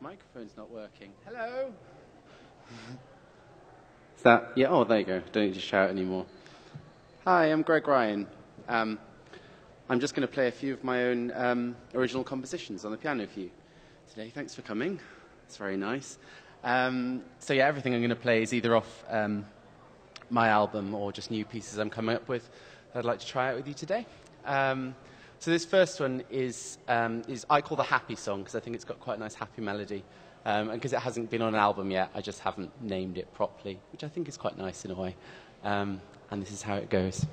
Microphone's not working. Hello? Is that, yeah, oh, there you go. Don't need to shout anymore. Hi, I'm Greg Ryan. I'm just going to play a few of my own original compositions on the piano for you today. Thanks for coming. It's very nice. So yeah, everything I'm going to play is either off my album or just new pieces I'm coming up with that I'd like to try out with you today. So this first one is I call the happy song because I think it's got quite a nice happy melody. And because it hasn't been on an album yet, I just haven't named it properly, which I think is quite nice in a way. And this is how it goes.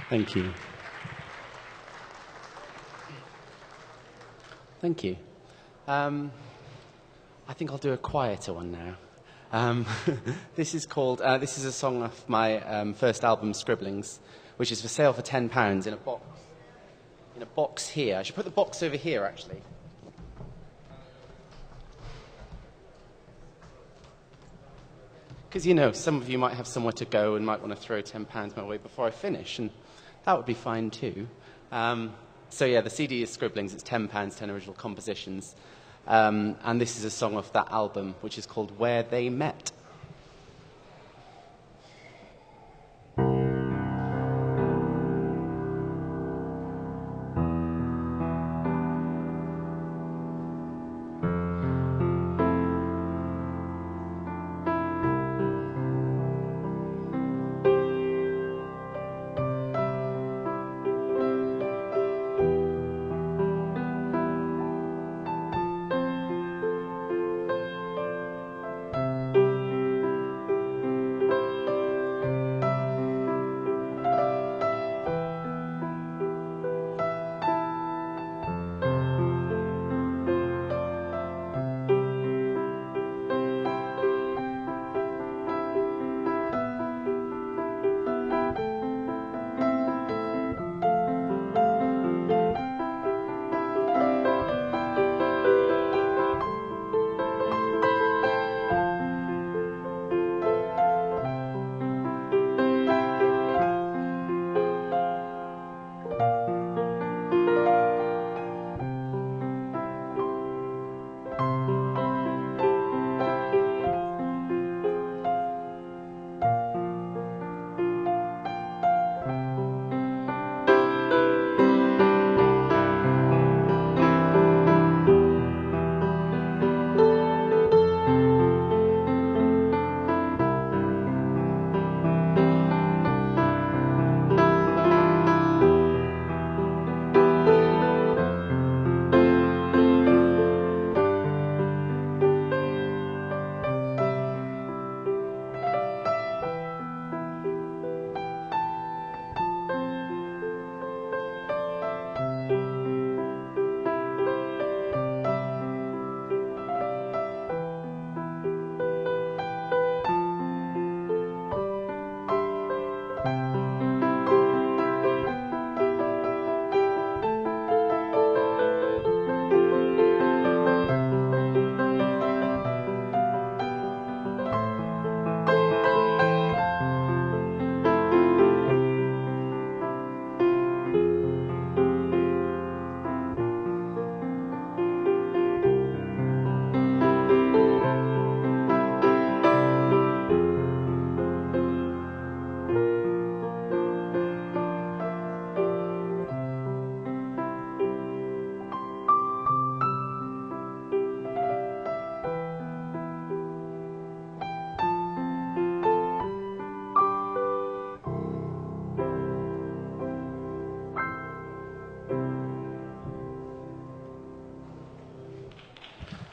Thank you. Thank you. I think I'll do a quieter one now. This is called, this is a song off my first album, Scribblings, which is for sale for £10 in a box. In a box here. I should put the box over here, actually. Because, you know, some of you might have somewhere to go and might want to throw £10 my way before I finish, and that would be fine too. So yeah, the CD is Scribblings. It's £10, 10 original compositions. And this is a song off that album, which is called Where They Met.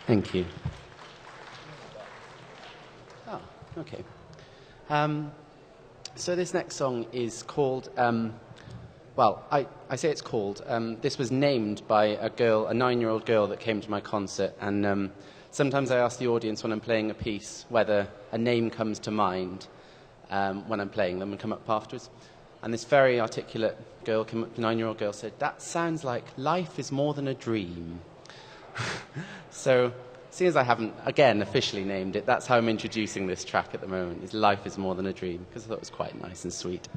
Thank you. Oh, okay. So this next song is called, well, I say it's called, this was named by a girl, a 9-year-old girl that came to my concert, and sometimes I ask the audience when I'm playing a piece whether a name comes to mind when I'm playing them and come up afterwards. And this very articulate girl, 9-year-old girl, said, "That sounds like life is more than a dream." So, seeing as I haven't, again, officially named it, that's how I'm introducing this track at the moment, is Life is More Than a Dream, because I thought it was quite nice and sweet.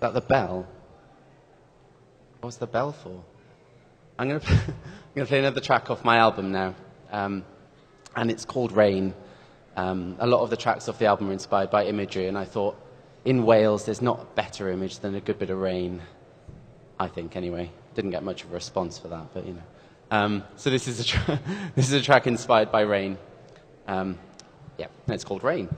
that the bell? What's the bell for? I'm going to play another track off my album now, and it's called Rain. A lot of the tracks off the album are inspired by imagery, and I thought, in Wales, there's not a better image than a good bit of rain, I think, anyway. Didn't get much of a response for that, but, you know. So this is a track inspired by rain. Yeah, and it's called Rain.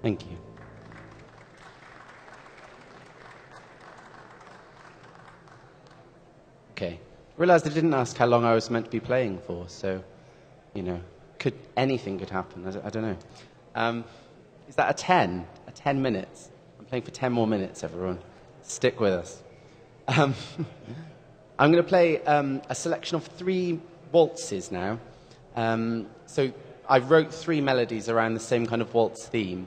Thank you. Okay. Realised I didn't ask how long I was meant to be playing for, so, you know, anything could happen. I don't know. Is that a 10? A 10 minutes? I'm playing for 10 more minutes, everyone. Stick with us. I'm going to play a selection of 3 waltzes now. So I wrote 3 melodies around the same kind of waltz theme.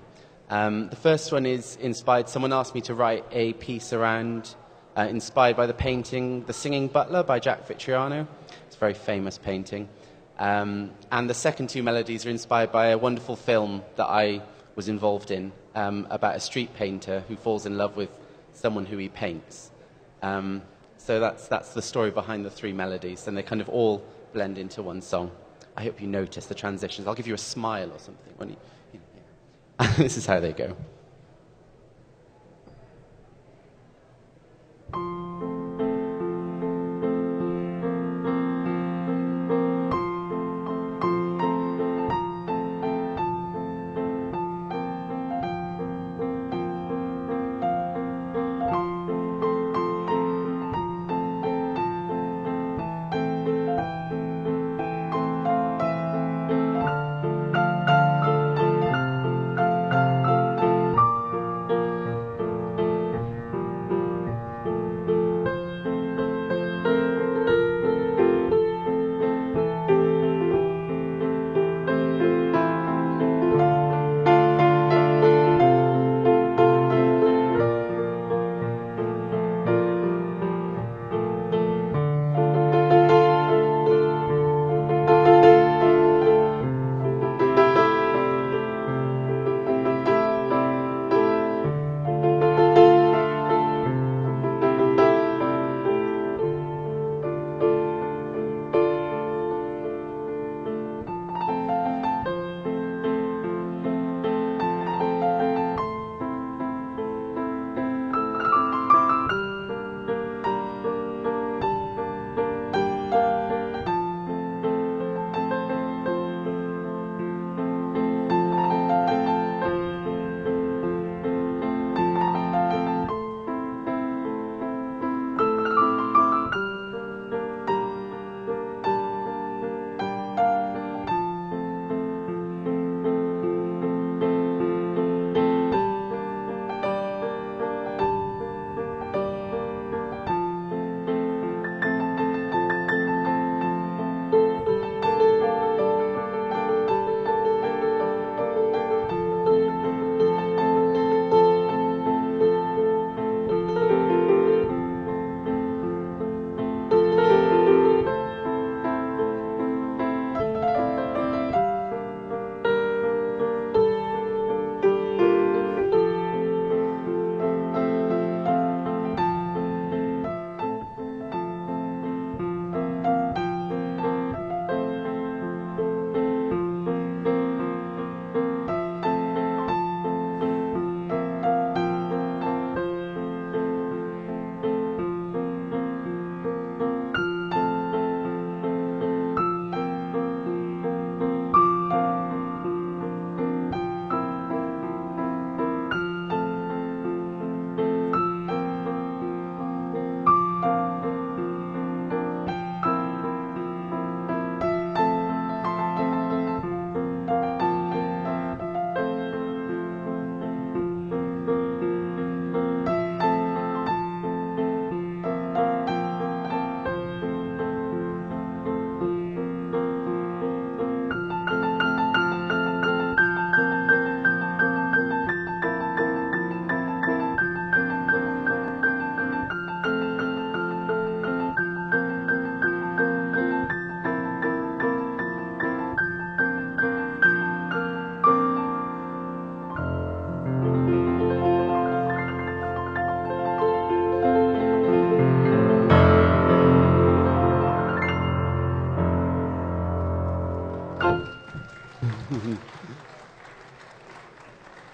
The first one is inspired, someone asked me to write a piece around, inspired by the painting The Singing Butler by Jack Vitriano. It's a very famous painting. And the second 2 melodies are inspired by a wonderful film that I was involved in, about a street painter who falls in love with someone who he paints. So that's the story behind the 3 melodies, and they kind of all blend into one song. I hope you notice the transitions. I'll give you a smile or something when you know. This is how they go.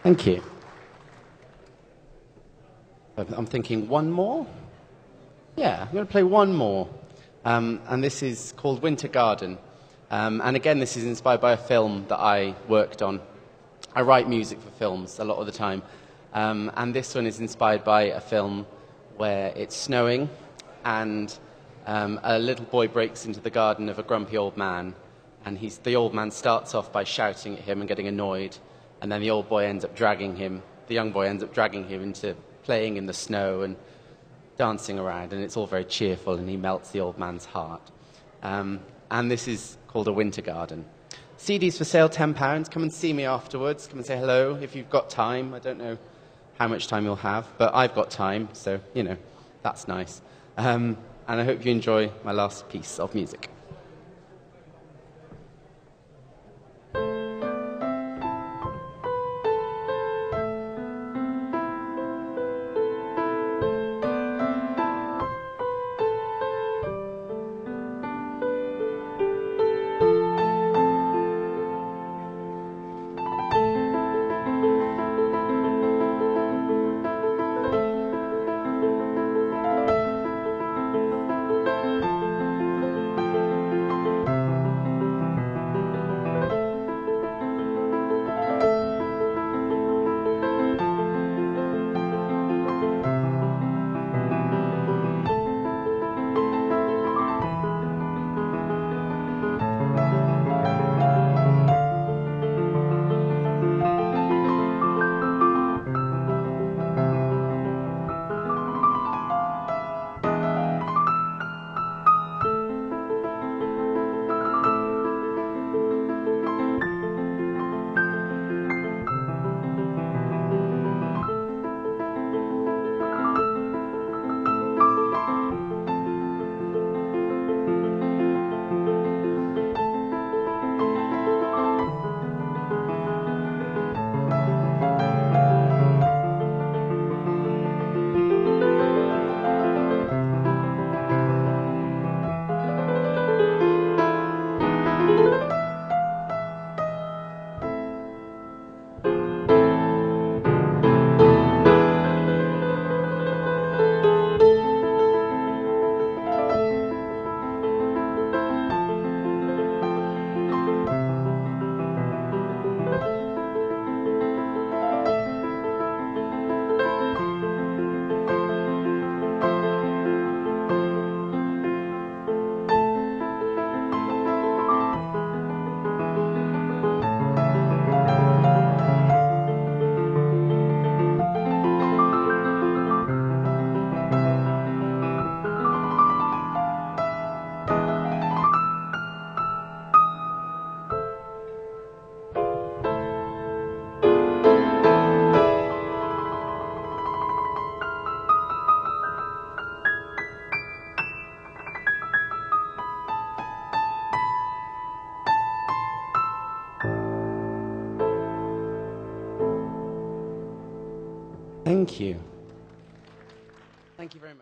Thank you. I'm thinking one more? Yeah, I'm going to play one more. And this is called Winter Garden. And again, this is inspired by a film that I worked on. I write music for films a lot of the time. And this one is inspired by a film where it's snowing and a little boy breaks into the garden of a grumpy old man. And the old man starts off by shouting at him and getting annoyed. And then the young boy ends up dragging him into playing in the snow and dancing around. And it's all very cheerful, and he melts the old man's heart. And this is called A Winter Garden. CDs for sale, £10. Come and see me afterwards. Come and say hello if you've got time. I don't know how much time you'll have, but I've got time, so, that's nice. And I hope you enjoy my last piece of music. Thank you. Thank you very much.